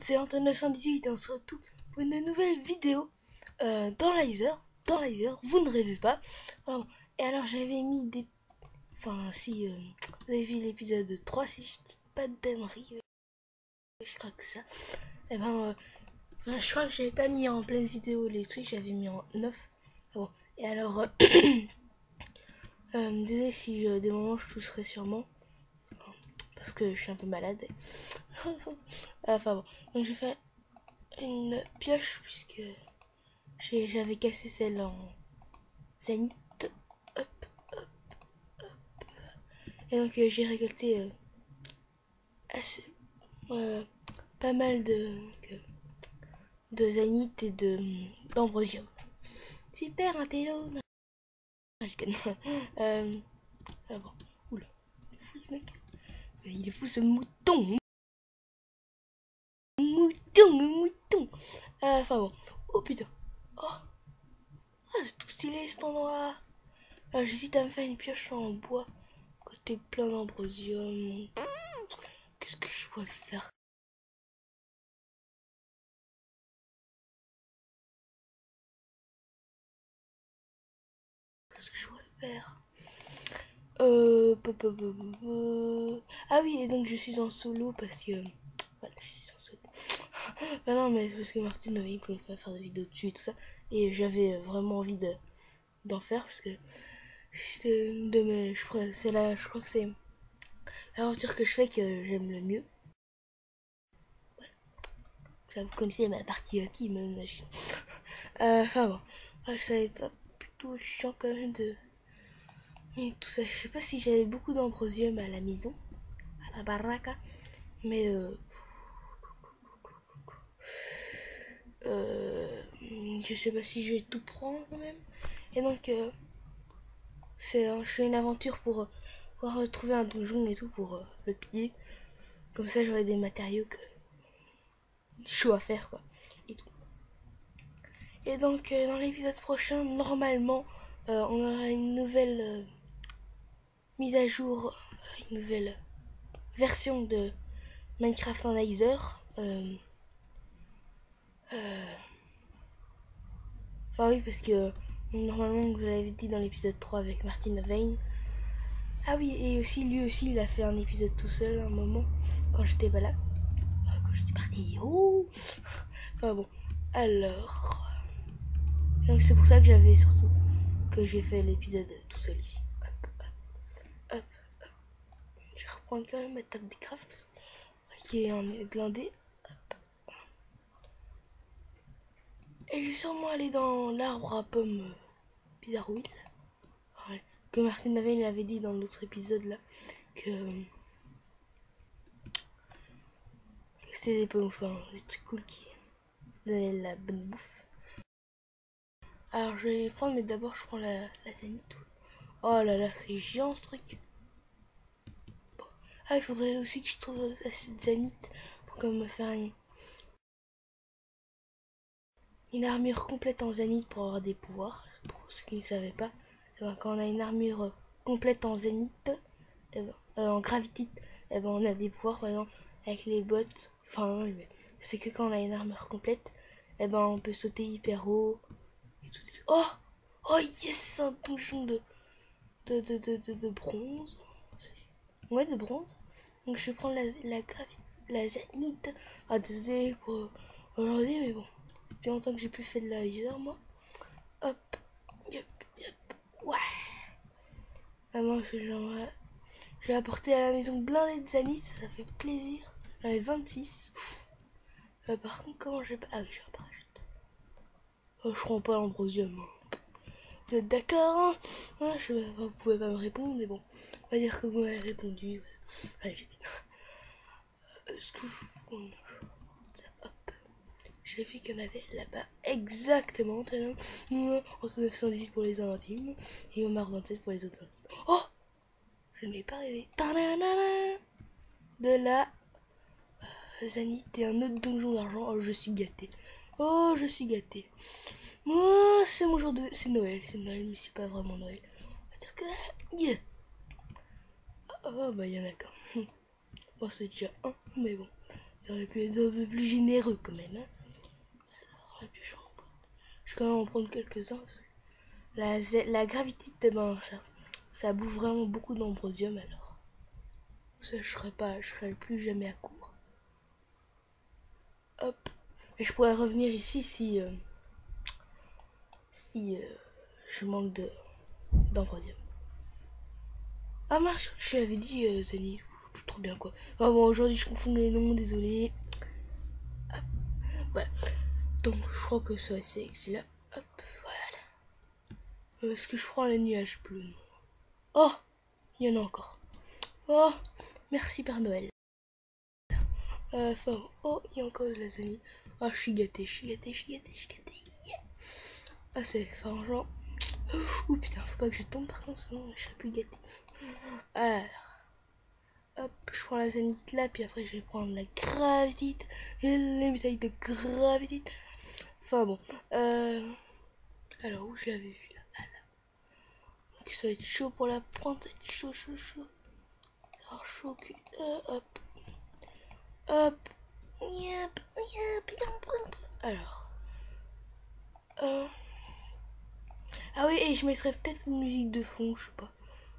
c'est Anton918 et on se retrouve pour une nouvelle vidéo dans Lizer. Dans Lizer, vous ne rêvez pas. Oh, et alors j'avais mis des... Enfin si vous avez vu l'épisode 3, si je dis pas de dinnerie, je crois que ça. Et je crois que j'avais pas mis en pleine vidéo les trucs, j'avais mis en off. Ah bon. Et alors, désolé si des moments je tousserai sûrement. Parce que je suis un peu malade. Enfin bon, donc j'ai fait une pioche puisque j'avais cassé celle en zénith. Hop, hop. Et donc j'ai récolté assez, pas mal de zénith et d'ambrosium. Super un télo. Non, je connais. Ah bon. Oula, il est fou ce mec. Il est fou ce mouton. Mouton. Enfin bon. Oh putain. Oh, c'est tout stylé cet endroit. J'hésite à me faire une pioche en bois. Côté plein d'ambrosium. Qu'est-ce que je pourrais faire? Qu'est-ce que je pourrais faire? Ah oui, et donc je suis en solo parce que... Voilà, je suis en solo. Bah non, mais c'est parce que Martine il pouvait pas faire de vidéos dessus et tout ça. Et j'avais vraiment envie d'en faire parce que c'est de mes... je crois que c'est l'aventure que je fais que j'aime le mieux. Ça, vous connaissez ma partie intime, imagine. Enfin bon, ça va être plutôt chiant quand même de... Mais tout ça, je sais pas si j'avais beaucoup d'ambrosium à la maison, à la baraka, mais je sais pas si je vais tout prendre quand même. Et donc, je fais une aventure pour pouvoir trouver un donjon et tout pour le piller. Comme ça, j'aurai des matériaux chaud à faire, quoi. Et tout. Et donc, dans l'épisode prochain, normalement, on aura une nouvelle mise à jour, une nouvelle version de Minecraft Analyzer. Enfin oui, parce que normalement, vous l'avez dit dans l'épisode 3 avec Martin Vane. Ah oui, et aussi, lui aussi, il a fait un épisode tout seul à un moment, quand j'étais pas là. Quand j'étais parti. Oh. Enfin bon, alors... Donc c'est pour ça que j'ai fait l'épisode tout seul ici. Hop. Je vais reprendre quand même ma table des crafts qui est blindée. Et je vais sûrement aller dans l'arbre à pommes Bizarroïde. Ouais. Que Martin Lavelle avait dit dans l'autre épisode là. Que c'était des pommes, enfin des trucs cool qui donnaient la bonne bouffe. Alors je vais les prendre, mais d'abord je prends la zénith. Oh là là, c'est géant ce truc. Bon. Ah, il faudrait aussi que je trouve assez de zénith pour comme me faire une armure complète en zénith pour avoir des pouvoirs. Pour ceux qui ne savaient pas, et ben, quand on a une armure complète en zénith, et ben, en gravitite, et ben, on a des pouvoirs, par exemple avec les bottes. Enfin, c'est que quand on a une armure complète, et ben, on peut sauter hyper haut. Et tout. Oh, oh yes, un donjon de bronze. Ouais, de bronze. Donc je vais prendre la zénith. Ah, désolé pour aujourd'hui, mais bon. Depuis longtemps que j'ai plus fait de la laser, moi. Hop, yep, ouais. Ah moi, je vais apporter à la maison blindée de zénith, ça fait plaisir. J'en ai 26. Par contre, comment j'ai pas... Ah oui, j'ai un parachute. Oh, je prends pas l'ambrosium. Vous êtes d'accord, hein? Vous pouvez pas me répondre, mais bon. On va dire que vous m'avez répondu. Allez, est-ce que hop. J'ai vu qu'il y en avait là-bas exactement. En 918 pour les intimes et Omar 27 pour les autres intimes. Oh, je ne l'ai pas rêvé. De la Zanite et un autre donjon d'argent. Oh, je suis gâté. Oh, je suis gâté. Moi, c'est mon jour de... C'est Noël, mais c'est pas vraiment Noël. On va dire que... Yeah. Oh, bah, il y en a qu'un. Bon, c'est déjà un, mais bon. J'aurais pu être un peu plus généreux quand même. Hein. Et puis, je vais quand même en prendre quelques-uns parce que la gravitite, eh ben, ça bouffe vraiment beaucoup d'ambrosium alors. Ça, je serais plus jamais à court. Hop. Et je pourrais revenir ici si je manque d'ambrosium. Ah mince, je l'avais dit Zany, trop bien quoi. Ah bon, aujourd'hui je confonds les noms, désolé. Hop. Voilà. Donc je crois que ça c'est excellent. Hop, voilà. Est-ce que je prends les nuages bleus? Non. Oh, il y en a encore. Oh, merci Père Noël. Enfin, oh, il y a encore de la Zany. Ah, je suis gâté, je suis gâté, je suis gâté, je suis gâté. Yeah. Ah, c'est franchement. Ouh putain, faut pas que je tombe par contre, sinon je serais plus gâté. Alors, hop, je prends la zénith là, puis après je vais prendre la gravitite et les médailles de gravitite. Enfin bon, alors où je l'avais vu là, donc ça va être chaud pour la prendre, ça va être chaud, chaud, chaud. Alors chaud que, hop, hop, yep, yep, yep. Alors, ah oui, et je mettrais peut-être une musique de fond, je sais pas.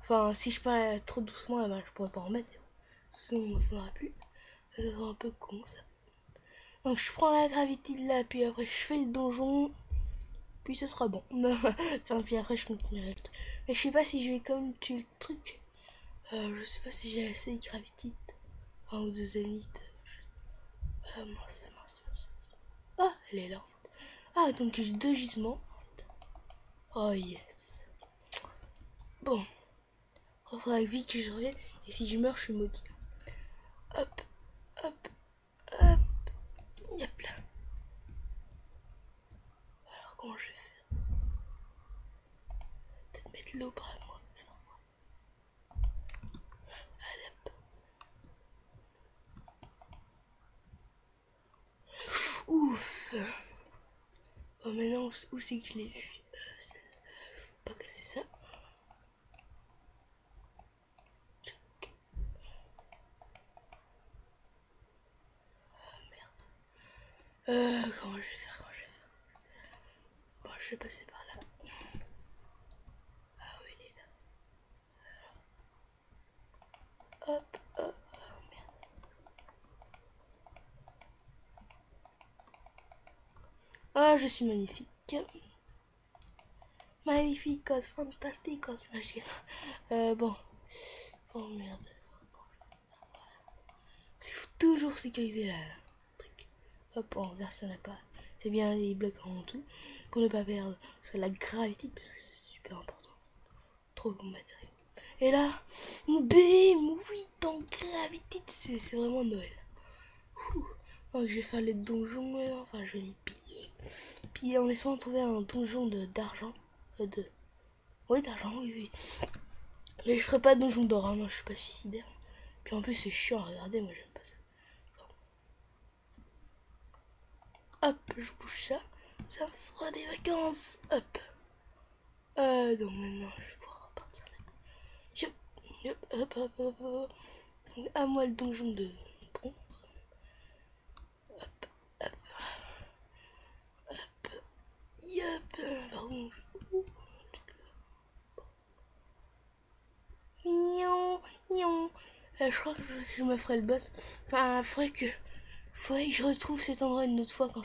Enfin, si je parle trop doucement, eh ben, je pourrais pas en mettre. Sinon, on ne m'entendra plus. Ça sera un peu con, ça. Donc, je prends la gravité là, puis après, je fais le donjon. Puis ce sera bon. Enfin, puis après, je continuerai le truc. Mais je sais pas si je vais comme tuer le truc. Je sais pas si j'ai assez de gravité. Enfin, ou de zénith. Mince, mince, mince. Ah, elle est là, en fait. Ah, donc j'ai 2 gisements. Oh, yes. Bon. Il faudra vite que je revienne. Et si je meurs, je suis maudit. Hop, hop, hop. Yep là. Alors, comment je vais faire? Peut-être mettre l'eau par moi. Allez, hop. Ouf. Bon, maintenant, où c'est que je l'ai vu? Pas casser ça. Check. Ah merde. Comment je vais faire? Comment je vais faire? Bon, je vais passer par là. Ah oui, il est là. Hop, hop. Oh merde. Ah, je suis magnifique. Magnificos, fantasticos. Bon. Oh merde. Il faut toujours sécuriser la truc. Hop, on regarde si on n'a pas. C'est bien les blocs en tout. Pour ne pas perdre la gravité, parce que c'est super important. Trop bon matériel. Et là, bim, 8 en gravité, c'est vraiment Noël. Donc, je vais faire les donjons, enfin je vais les piller. Puis en essayant de trouver un donjon d'argent. Oui, d'argent, oui, oui. Mais je ferai pas de donjon d'or, hein, non, je suis pas suicidaire. Puis en plus, c'est chiant à regarder, moi j'aime pas ça. Hop, je bouge ça. Ça me fera des vacances. Hop. Donc maintenant, je vais pouvoir repartir là. Hop, hop, hop, hop, hop, hop. Donc, à moi le donjon de bronze. Hop, hop, hop. Yop. Par contre, je crois que je me ferai le boss. Enfin, faudrait que je retrouve cet endroit une autre fois quand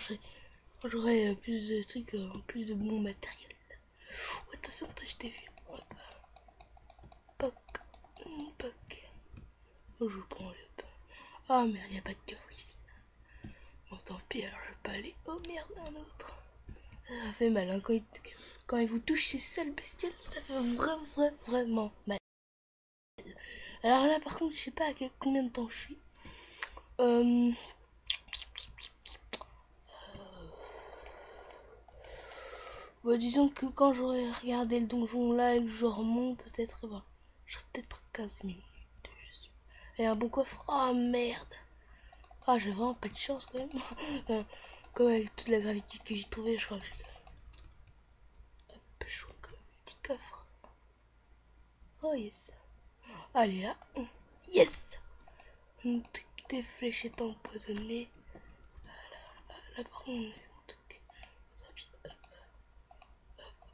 j'aurai plus de trucs, plus de bon matériel. Oh, attention, toi, je t'ai vu. Hop. Poc, poc. Oh, je prends le pain. Oh merde, y a pas de coffre ici. Bon, tant pis, alors je vais pas aller. Oh merde, un autre. Ça fait mal, hein. Quand il vous touche ces sales bestioles, ça fait vraiment mal. Alors là, par contre, je sais pas à combien de temps je suis. Bah, disons que quand j'aurai regardé le donjon là et que je remonte, peut-être, bah, j'aurai peut-être 15 minutes. Et un bon coffre. Oh merde. Ah, j'ai vraiment pas de chance quand même. Comme avec toute la gravité que j'ai trouvée, je crois que j'ai. Hop, je vois comme un petit coffre. Oh yes. Allez là. Yes. Un truc tes flèches est empoisonnée. Là par contre on est mon truc.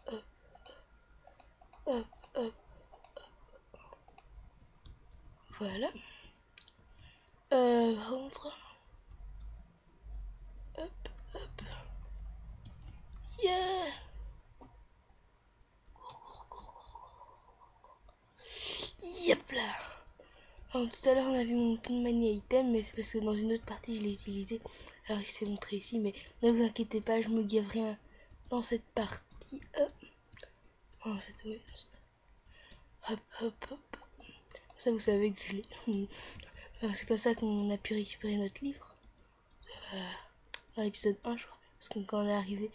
Hop, hop, hop. Voilà. Par contre. Hop, hop. Yeah. Yep là. Alors, tout à l'heure on a vu mon mani item, mais c'est parce que dans une autre partie je l'ai utilisé. Alors il s'est montré ici, mais ne vous inquiétez pas, je me gave rien dans cette partie. Hop. Oh, hop, hop, hop. Ça vous savez que je l'ai. Enfin, c'est comme ça qu'on a pu récupérer notre livre. Dans l'épisode 1 je crois. Parce que quand on est arrivé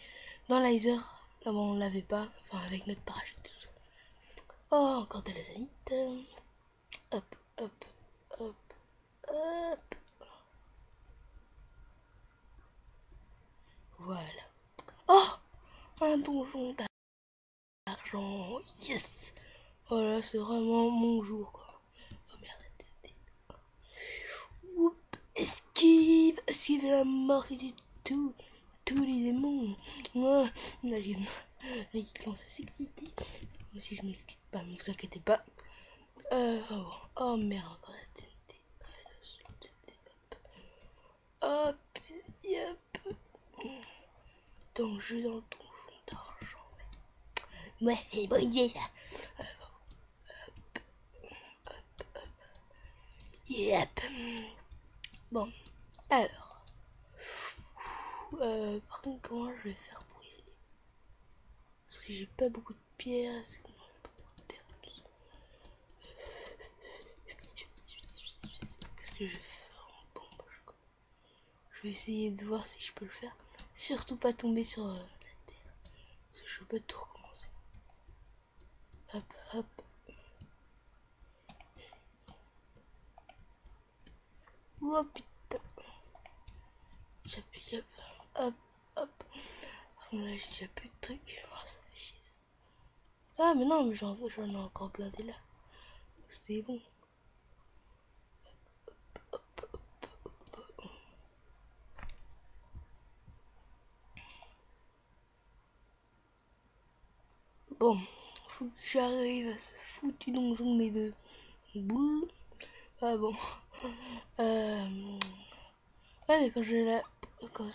dans l'Iser, bon, on l'avait pas. Enfin avec notre parachute tout ça. Oh, encore de la zanite. Hop, hop, hop, hop. Voilà. Oh, un donjon d'argent. Yes. Voilà, c'est vraiment mon jour quoi. Oh merde. Oup, esquive la mort et tous les démons. Là, il commence à s'exciter. Si je m'excite pas, ne vous inquiétez pas. Oh, oh merde, encore la TNT. Hop, yep. Danger dans le donjon d'argent. Ouais, c'est bon idée ça. Yep. Bon, alors. Par contre, comment je vais faire pour y aller? Parce que j'ai pas beaucoup de pierres. Qu'est-ce que je vais faire en bombe? Je vais essayer de voir si je peux le faire. Surtout pas tomber sur la terre. Parce que je veux pas tout recommencer. Hop, hop. Oh putain. J'appuie, hop, hop. Là, j'ai déjà plus de trucs. Oh, ça fait chier. Ah, mais non, mais j'en ai encore blindé là. C'est bon. Bon, faut que j'arrive à ce foutu donjon mes deux boules. Ah bon. Ouais, mais quand j'irai, ben,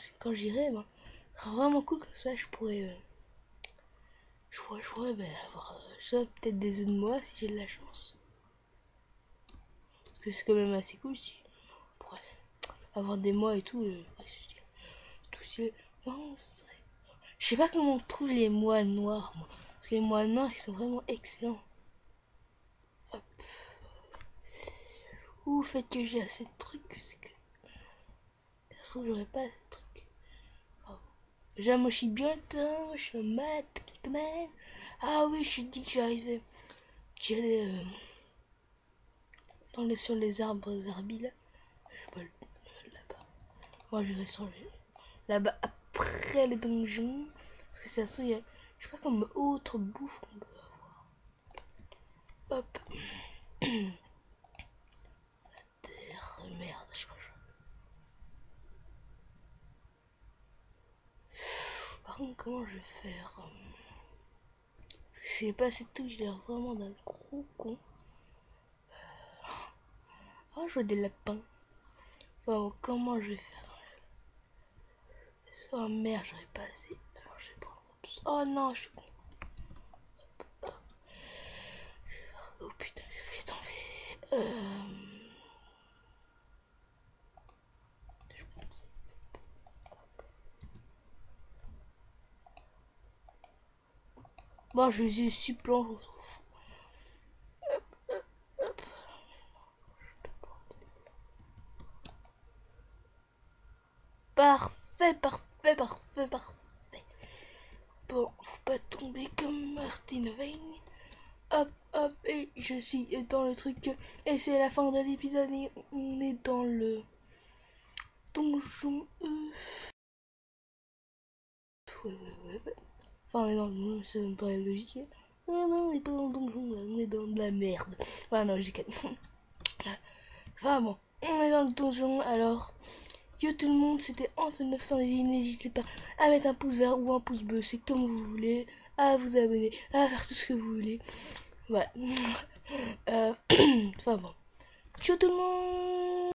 ça sera vraiment cool comme ça. Je pourrais avoir peut-être des œufs de moi si j'ai de la chance. Parce que c'est quand même assez cool si on pourrait avoir des mois et tout. Tout ce non, je sais pas comment on trouve les mois noirs, moi. Parce que les mois noirs, ils sont vraiment excellents. Hop. Ou fait que j'ai assez de trucs, c'est que de toute façon j'aurais pas assez de trucs. Oh. Déjà moi je suis bien le temps, je suis un malade man. Ah oui, je suis dit que j'allais sur les arbres zarbis là. Je sais pas là-bas. Moi j'irai sur là-bas après le donjon. Parce que ça se trouve, il y a, je sais pas, comme autre bouffe qu'on peut avoir. Hop. La terre, merde, je crois. Par contre, comment je vais faire? Parce que je sais pas, c'est tout, j'ai l'air vraiment d'un gros con. Oh, je vois des lapins. Enfin, bon, comment je vais faire? Oh merde, j'aurais pas assez. Alors, je vais prendre. Oups. Oh non, je suis con. Hop, hop. Oh putain, je vais tomber. Bon, je les ai supplant, on s'en fout. Parfait, parfait, parfait, parfait. Bon, faut pas tomber comme Martin Wayne. Hop, hop, et je suis dans le truc. Et c'est la fin de l'épisode et on est dans le donjon. Ouais. Enfin, on est dans le... Ça me paraît logique. Ah non, on est pas dans le donjon, là. On est dans de la merde. Enfin, non, j'ai qu'à... Enfin, bon. On est dans le donjon, alors yo tout le monde, c'était Anton 900, n'hésitez pas à mettre un pouce vert ou un pouce bleu, c'est comme vous voulez, à vous abonner, à faire tout ce que vous voulez. Voilà. Enfin bon. Ciao tout le monde.